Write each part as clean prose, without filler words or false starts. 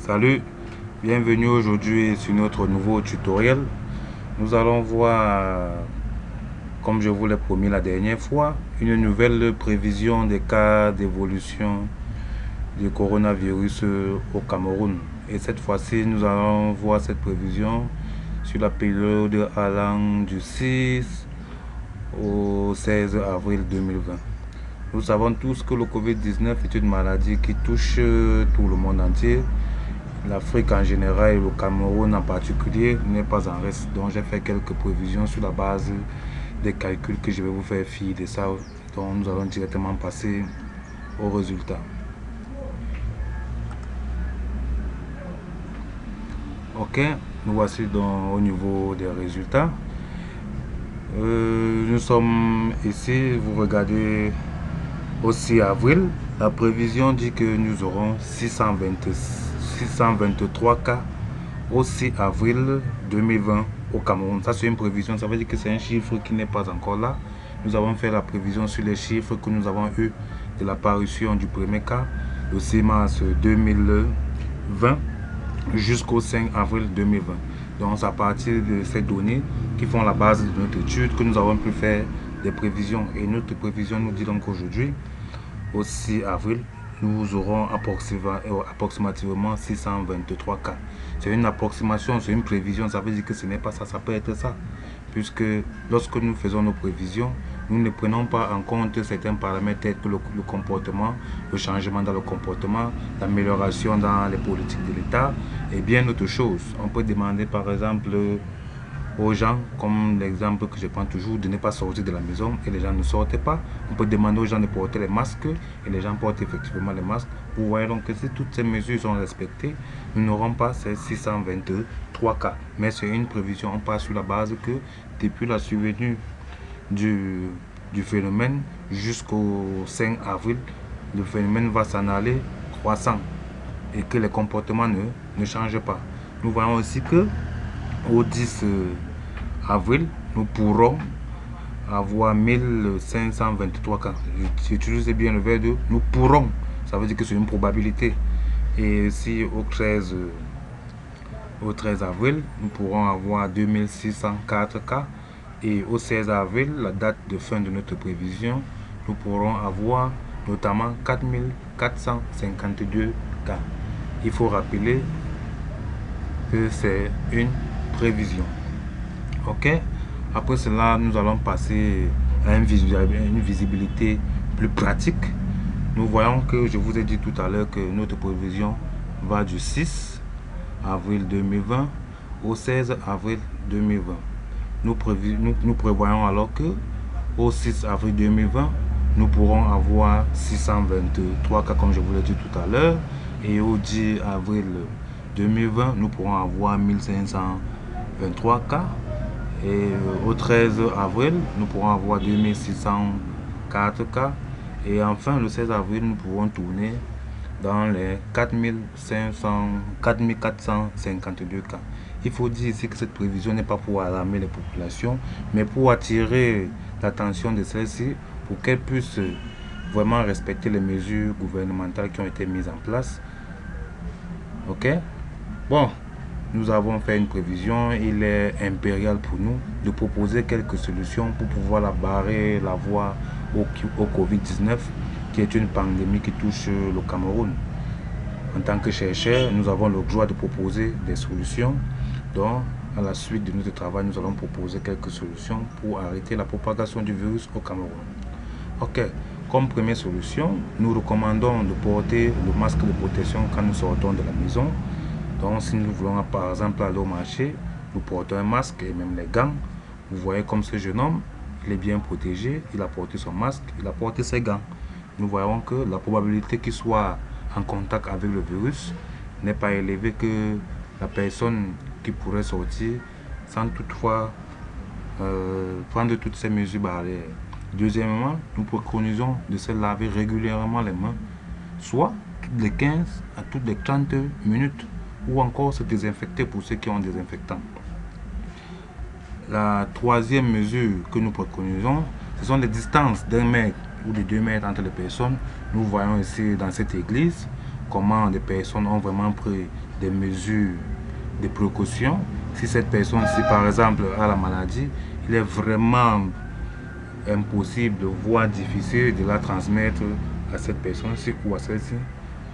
Salut, bienvenue aujourd'hui sur notre nouveau tutoriel. Nous allons voir, comme je vous l'ai promis la dernière fois, une nouvelle prévision des cas d'évolution du coronavirus au Cameroun. Et cette fois-ci, nous allons voir cette prévision sur la période allant du 6 au 16 avril 2020. Nous savons tous que le Covid-19 est une maladie qui touche tout le monde entier. L'Afrique en général et le Cameroun en particulier n'est pas en reste. Donc j'ai fait quelques prévisions sur la base des calculs que je vais vous faire fi de ça. Donc nous allons directement passer aux résultats. Ok, nous voici donc au niveau des résultats. Nous sommes ici, vous regardez au 6 avril. La prévision dit que nous aurons 623 cas au 6 avril 2020 au Cameroun. Ça c'est une prévision, ça veut dire que c'est un chiffre qui n'est pas encore là. Nous avons fait la prévision sur les chiffres que nous avons eu de l'apparition du premier cas le 6 mars 2020 jusqu'au 5 avril 2020. Donc c'est à partir de ces données qui font la base de notre étude que nous avons pu faire des prévisions. Et notre prévision nous dit donc qu'aujourd'hui, au 6 avril, nous aurons approximativement 623 cas. C'est une approximation, c'est une prévision, ça veut dire que ce n'est pas ça, ça peut être ça. Puisque lorsque nous faisons nos prévisions, nous ne prenons pas en compte certains paramètres tels que le comportement, le changement dans le comportement, l'amélioration dans les politiques de l'État et bien d'autres choses. On peut demander par exemple aux gens, comme l'exemple que je prends toujours, de ne pas sortir de la maison et les gens ne sortent pas. On peut demander aux gens de porter les masques et les gens portent effectivement les masques. Vous voyez donc que si toutes ces mesures sont respectées, nous n'aurons pas ces 623 cas. Mais c'est une prévision, on part sur la base que depuis la survenue du phénomène jusqu'au 5 avril, le phénomène va s'en aller croissant et que les comportements ne changent pas. Nous voyons aussi que au 10 avril, nous pourrons avoir 1523 cas. J'utilise bien le verbe de nous pourrons. Ça veut dire que c'est une probabilité. Et si au 13 avril, nous pourrons avoir 2604 cas. Et au 16 avril, la date de fin de notre prévision, nous pourrons avoir notamment 4452 cas. Il faut rappeler que c'est une prévision. Ok, après cela nous allons passer à une visibilité plus pratique. Nous voyons que je vous ai dit tout à l'heure que notre prévision va du 6 avril 2020 au 16 avril 2020. Nous prévoyons alors que au 6 avril 2020 nous pourrons avoir 623 cas comme je vous l'ai dit tout à l'heure, et au 10 avril 2020 nous pourrons avoir 1523 cas, et au 13 avril nous pourrons avoir 2604 cas, et enfin le 16 avril nous pourrons tourner dans les 4452 cas. Il faut dire ici que cette prévision n'est pas pour alarmer les populations, mais pour attirer l'attention de celles-ci pour qu'elles puissent vraiment respecter les mesures gouvernementales qui ont été mises en place. Ok, bon, nous avons fait une prévision. Il est impérial pour nous de proposer quelques solutions pour pouvoir barrer la voie au Covid-19, qui est une pandémie qui touche le Cameroun. En tant que chercheurs, nous avons le droit de proposer des solutions. Donc, à la suite de notre travail, nous allons proposer quelques solutions pour arrêter la propagation du virus au Cameroun. Ok, comme première solution, nous recommandons de porter le masque de protection quand nous sortons de la maison. Donc, si nous voulons par exemple aller au marché, nous portons un masque et même les gants. Vous voyez comme ce jeune homme, il est bien protégé, il a porté son masque, il a porté ses gants. Nous voyons que la probabilité qu'il soit en contact avec le virus n'est pas élevée que la personne qui pourrait sortir sans toutefois prendre toutes ces mesures barrières. Deuxièmement, nous préconisons de se laver régulièrement les mains, soit toutes les 15 à toutes les 30 minutes, ou encore se désinfecter pour ceux qui ont des désinfectants. La troisième mesure que nous préconisons, ce sont les distances d'1 mètre ou de 2 mètres entre les personnes. Nous voyons ici dans cette église comment les personnes ont vraiment pris des mesures de précaution. Si cette personne, si par exemple a la maladie, il est vraiment impossible, voire difficile de la transmettre à cette personne-ci ou à celle-ci,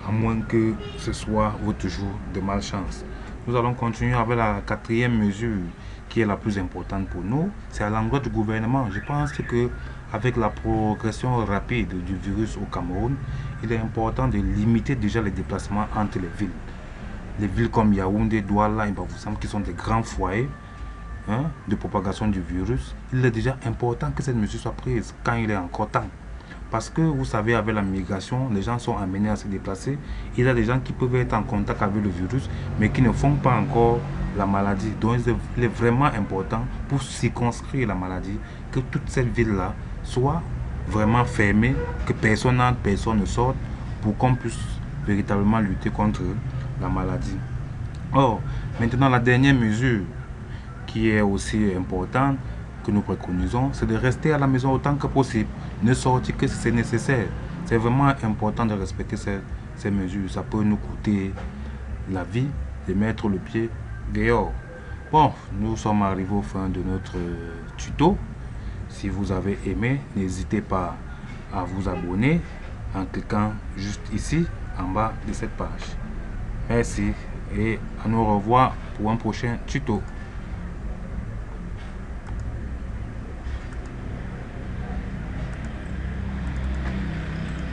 à moins que ce soit votre jour de malchance. Nous allons continuer avec la quatrième mesure qui est la plus importante pour nous, c'est à l'endroit du gouvernement. Je pense que avec la progression rapide du virus au Cameroun, il est important de limiter déjà les déplacements entre les villes. Les villes comme Yaoundé, Douala et Bafoussam, qui sont des grands foyers de propagation du virus, il est déjà important que cette mesure soit prise quand il est encore temps. Parce que vous savez, avec la migration, les gens sont amenés à se déplacer. Il y a des gens qui peuvent être en contact avec le virus, mais qui ne font pas encore la maladie. Donc il est vraiment important pour circonscrire la maladie, que toute cette ville-là soit vraiment fermée, que personne n'entre, personne ne sorte, pour qu'on puisse véritablement lutter contre la maladie. Or, maintenant la dernière mesure qui est aussi importante que nous préconisons, c'est de rester à la maison autant que possible, ne sortir que si c'est nécessaire. C'est vraiment important de respecter ces mesures. Ça peut nous coûter la vie de mettre le pied dehors. Bon, nous sommes arrivés au fin de notre tuto. Si vous avez aimé, n'hésitez pas à vous abonner en cliquant juste ici en bas de cette page. Merci et à nous revoir pour un prochain tuto.